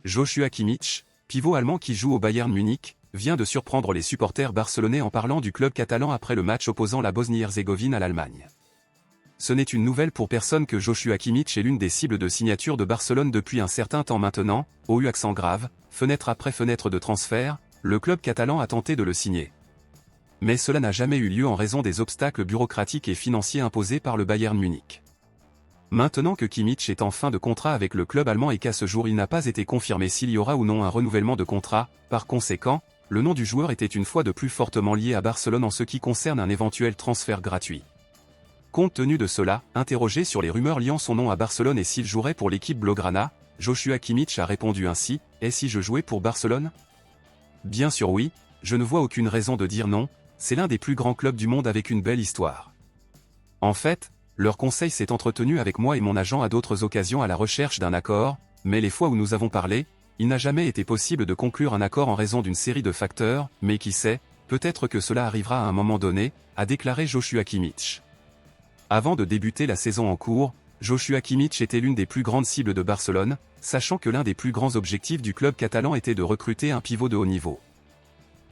Joshua Kimmich, pivot allemand qui joue au Bayern Munich, vient de surprendre les supporters barcelonais en parlant du club catalan après le match opposant la Bosnie-Herzégovine à l'Allemagne. Ce n'est une nouvelle pour personne que Joshua Kimmich est l'une des cibles de signature de Barcelone depuis un certain temps maintenant, au accent grave, fenêtre après fenêtre de transfert, le club catalan a tenté de le signer. Mais cela n'a jamais eu lieu en raison des obstacles bureaucratiques et financiers imposés par le Bayern Munich. Maintenant que Kimmich est en fin de contrat avec le club allemand et qu'à ce jour il n'a pas été confirmé s'il y aura ou non un renouvellement de contrat, par conséquent, le nom du joueur était une fois de plus fortement lié à Barcelone en ce qui concerne un éventuel transfert gratuit. Compte tenu de cela, interrogé sur les rumeurs liant son nom à Barcelone et s'il jouerait pour l'équipe blaugrana, Joshua Kimmich a répondu ainsi, « Et si je jouais pour Barcelone ? Bien sûr oui, je ne vois aucune raison de dire non, c'est l'un des plus grands clubs du monde avec une belle histoire. En fait, leur conseil s'est entretenu avec moi et mon agent à d'autres occasions à la recherche d'un accord, mais les fois où nous avons parlé, il n'a jamais été possible de conclure un accord en raison d'une série de facteurs, mais qui sait, peut-être que cela arrivera à un moment donné, a déclaré Joshua Kimmich. Avant de débuter la saison en cours, Joshua Kimmich était l'une des plus grandes cibles de Barcelone, sachant que l'un des plus grands objectifs du club catalan était de recruter un pivot de haut niveau.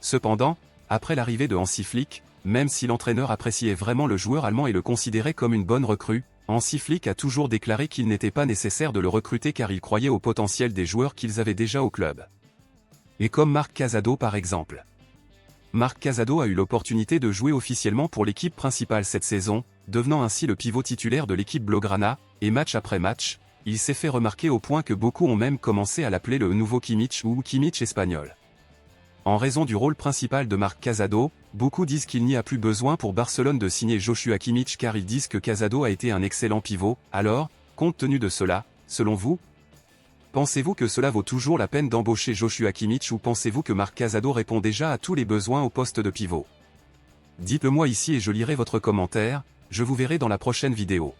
Cependant, après l'arrivée de Hansi Flick, même si l'entraîneur appréciait vraiment le joueur allemand et le considérait comme une bonne recrue, Hansi Flick a toujours déclaré qu'il n'était pas nécessaire de le recruter car il croyait au potentiel des joueurs qu'ils avaient déjà au club. Et comme Marc Casado par exemple. Marc Casado a eu l'opportunité de jouer officiellement pour l'équipe principale cette saison, devenant ainsi le pivot titulaire de l'équipe blaugrana, et match après match, il s'est fait remarquer au point que beaucoup ont même commencé à l'appeler le nouveau Kimmich ou Kimmich espagnol. En raison du rôle principal de Marc Casado, beaucoup disent qu'il n'y a plus besoin pour Barcelone de signer Joshua Kimmich car ils disent que Casado a été un excellent pivot. Alors, compte tenu de cela, selon vous, pensez-vous que cela vaut toujours la peine d'embaucher Joshua Kimmich ou pensez-vous que Marc Casado répond déjà à tous les besoins au poste de pivot? Dites-le moi ici et je lirai votre commentaire, je vous verrai dans la prochaine vidéo.